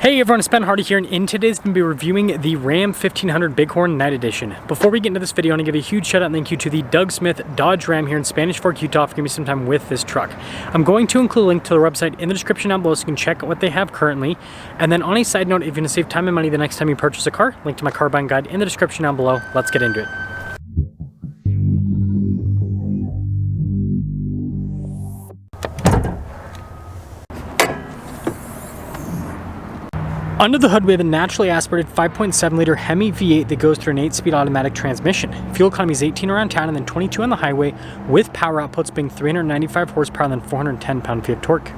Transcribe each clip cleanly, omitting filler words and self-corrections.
Hey everyone, it's Ben Hardy here, and in today's going to be reviewing the Ram 1500 Bighorn Night Edition. Before we get into this video, I want to give a huge shout out and thank you to the Doug Smith Dodge Ram here in Spanish Fork, Utah for giving me some time with this truck. I'm going to include a link to their website in the description down below so you can check out what they have currently. And then on a side note, if you're going to save time and money the next time you purchase a car, link to my car buying guide in the description down below. Let's get into it. Under the hood, we have a naturally aspirated 5.7 liter Hemi V8 that goes through an 8-speed automatic transmission. Fuel economy is 18 around town and then 22 on the highway, with power outputs being 395 horsepower and then 410 pound-feet of torque.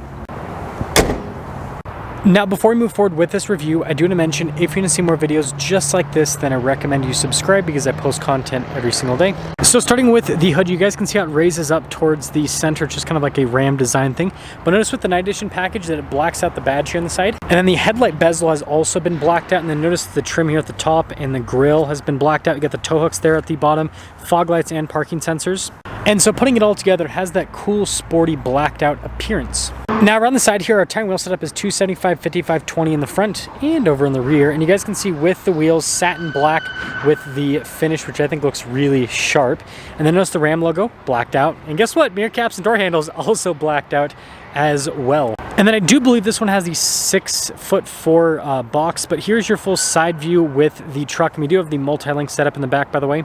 Now, before we move forward with this review, I do want to mention, if you want to see more videos just like this, then I recommend you subscribe because I post content every single day. So starting with the hood, you guys can see how it raises up towards the center, just kind of like a Ram design thing. But notice with the Night Edition package that it blacks out the badge here on the side. And then the headlight bezel has also been blacked out. And then notice the trim here at the top and the grille has been blacked out. You got the tow hooks there at the bottom, fog lights and parking sensors. And so putting it all together, it has that cool, sporty, blacked out appearance. Now around the side here, our tire wheel setup is 275, 55, 20 in the front and over in the rear. And you guys can see with the wheels, satin black with the finish, which I think looks really sharp. And then notice the Ram logo, blacked out. And guess what? Mirror caps and door handles also blacked out as well. And then I do believe this one has the 6'4" box, but here's your full side view with the truck. And we do have the multi-link setup in the back, by the way.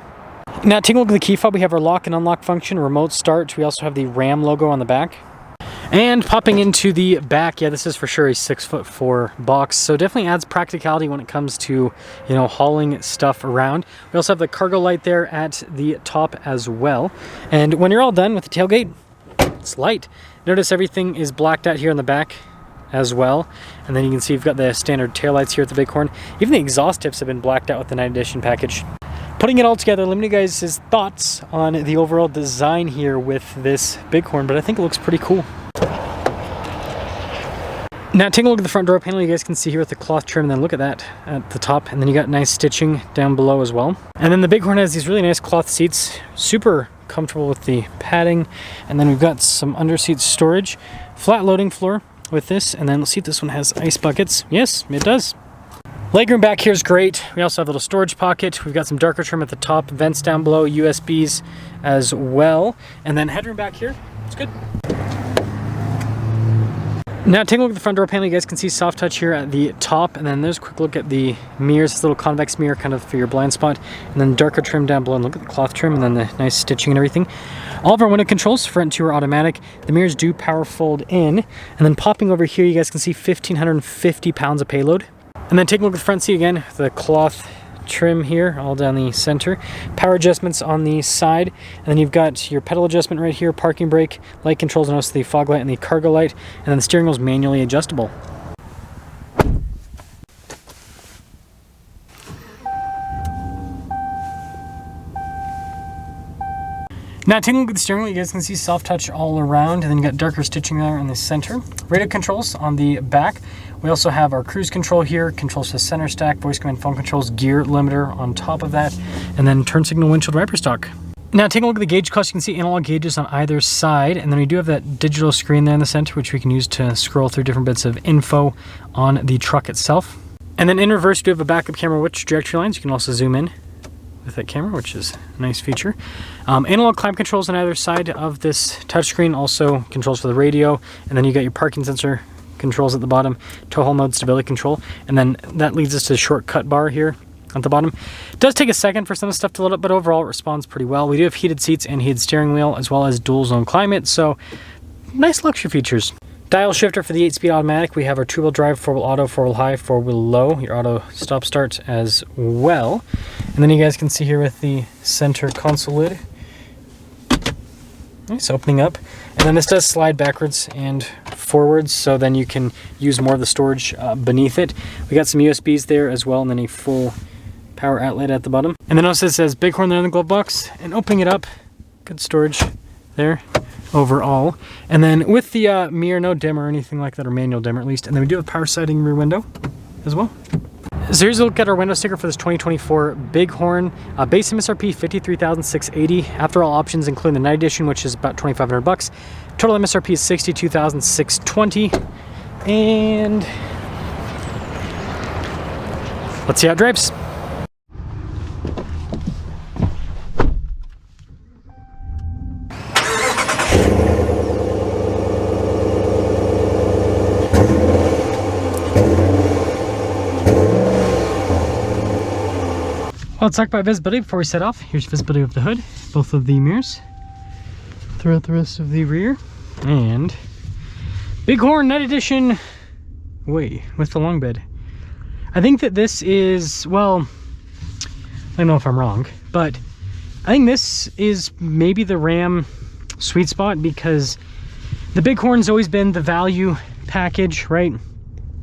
Now taking a look at the key fob, we have our lock and unlock function, remote start. We also have the Ram logo on the back. And popping into the back, yeah, this is for sure a 6'4" box, so definitely adds practicality when it comes to, you know, hauling stuff around. We also have the cargo light there at the top as well. And when you're all done with the tailgate, it's light. Notice everything is blacked out here in the back as well. And then you can see you've got the standard taillights here at the Bighorn. Even the exhaust tips have been blacked out with the Night Edition package. Putting it all together, let me know guys' thoughts on the overall design here with this Bighorn, but I think it looks pretty cool. Now taking a look at the front door panel, you guys can see here with the cloth trim, and then look at that at the top, and then you got nice stitching down below as well. And then the Bighorn has these really nice cloth seats, super comfortable with the padding, and then we've got some under seat storage, flat loading floor with this, and then let's see if this one has ice buckets. Yes, it does. Legroom back here is great. We also have a little storage pocket. We've got some darker trim at the top, vents down below, USBs as well, and then headroom back here. It's good. Now taking a look at the front door panel, you guys can see soft touch here at the top, and then there's a quick look at the mirrors, this little convex mirror kind of for your blind spot, and then darker trim down below, and look at the cloth trim, and then the nice stitching and everything. All of our window controls, front and two are automatic. The mirrors do power fold in, and then popping over here, you guys can see 1,550 pounds of payload. And then taking a look at the front seat again, the cloth trim here all down the center, power adjustments on the side, and then you've got your pedal adjustment right here, parking brake, light controls, and also the fog light and the cargo light, and then the steering wheel is manually adjustable. Now taking a look at the steering wheel, you guys can see soft touch all around, and then you got darker stitching there in the center. Radio controls on the back. We also have our cruise control here, controls to center stack, voice command phone controls, gear limiter on top of that, and then turn signal windshield wiper stock. Now taking a look at the gauge clutch, you can see analog gauges on either side, and then we do have that digital screen there in the center, which we can use to scroll through different bits of info on the truck itself. And then in reverse, we do have a backup camera, which directory lines. You can also zoom in with that camera, which is a nice feature. Analog climate controls on either side of this touchscreen, also controls for the radio, and then you got your parking sensor controls at the bottom, tow haul mode, stability control, and then that leads us to the shortcut bar here at the bottom. It does take a second for some of the stuff to load up, but overall it responds pretty well. We do have heated seats and heated steering wheel, as well as dual zone climate, so nice luxury features. Dial shifter for the 8-speed automatic. We have our 2-wheel drive, 4-wheel auto, 4-wheel high, 4-wheel low, your auto stop start as well. And then you guys can see here with the center console lid. Nice, opening up. And then this does slide backwards and forwards, so then you can use more of the storage beneath it. We got some USBs there as well, and then a full power outlet at the bottom. And then also it says Bighorn there in the glove box. And opening it up, good storage there overall. And then with the mirror, no dimmer or anything like that, or manual dimmer at least. And then we do have power sliding rear window as well. So here's a look at our window sticker for this 2024 Bighorn. Base MSRP $53,680. After all options, including the Night Edition, which is about $2,500. Total MSRP is $62,620. And let's see how it drives. Well, let's talk about visibility before we set off. Here's visibility of the hood, both of the mirrors, throughout the rest of the rear, and Bighorn Night Edition way with the long bed. I think that this is, well, I don't know if I'm wrong, but I think this is maybe the Ram sweet spot, because the Bighorn's always been the value package, right?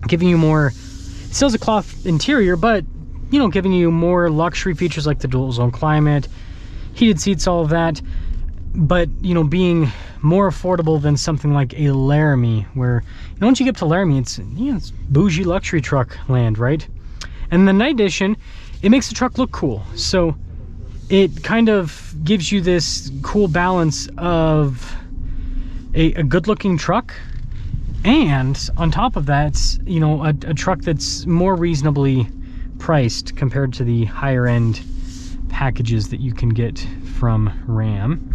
Giving you more, still has a cloth interior, but you know, giving you more luxury features like the dual zone climate, heated seats, all of that, but you know, being more affordable than something like a Laramie, where you know, once you get to Laramie, it's, you know, it's bougie luxury truck land, right? And the Night Edition, it makes the truck look cool, so it kind of gives you this cool balance of a good looking truck, and on top of that, you know, a truck that's more reasonably priced compared to the higher end packages that you can get from Ram.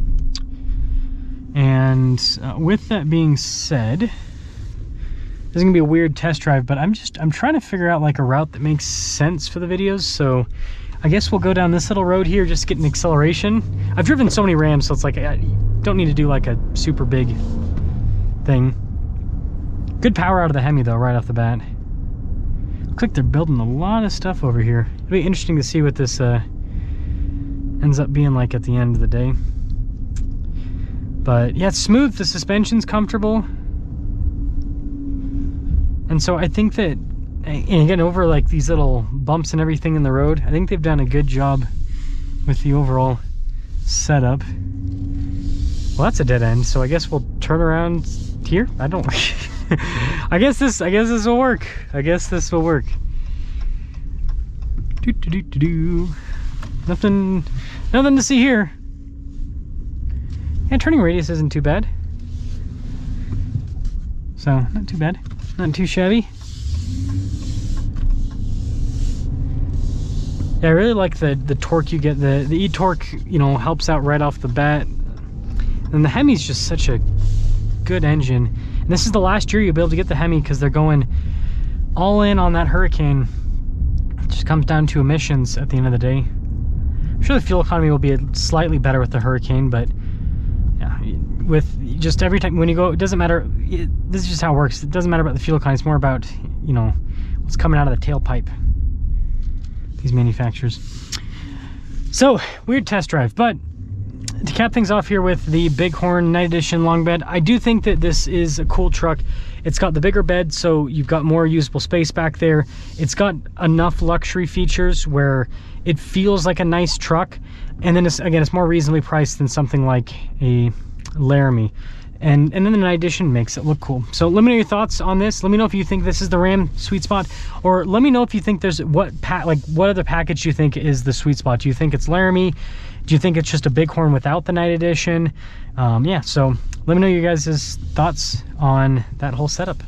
And with that being said, this is gonna be a weird test drive, but I'm trying to figure out like a route that makes sense for the videos. So I guess we'll go down this little road here, just get an acceleration. I've driven so many Rams, so it's like I don't need to do like a super big thing. Good power out of the Hemi though, right off the bat. Looks like they're building a lot of stuff over here. It'll be interesting to see what this ends up being like at the end of the day. But yeah, it's smooth, the suspension's comfortable. And so I think that, and again, over like these little bumps and everything in the road, I think they've done a good job with the overall setup. Well, that's a dead end, so I guess we'll turn around here. I don't I guess this will work. I guess this will work. Nothing to see here. Yeah, turning radius isn't too bad. So, not too bad. Not too shabby. Yeah, I really like the torque you get. The e-torque, you know, helps out right off the bat. And the Hemi's just such a good engine. And this is the last year you'll be able to get the Hemi, because they're going all in on that Hurricane. It just comes down to emissions at the end of the day. I'm sure the fuel economy will be slightly better with the Hurricane, but yeah, with just every time when you go, it doesn't matter. This is just how it works. It doesn't matter about the fuel economy. It's more about, you know, what's coming out of the tailpipe, these manufacturers. So, weird test drive, but to cap things off here with the Bighorn Night Edition long bed, I do think that this is a cool truck. It's got the bigger bed, so you've got more usable space back there. It's got enough luxury features where it feels like a nice truck. And then it's more reasonably priced than something like a Laramie. And then the Night Edition makes it look cool. So let me know your thoughts on this. Let me know if you think this is the Ram sweet spot, or let me know if you think there's what other package do you think is the sweet spot. Do you think it's Laramie? Do you think it's just a Bighorn without the Night Edition? Yeah, so let me know your guys' thoughts on that whole setup.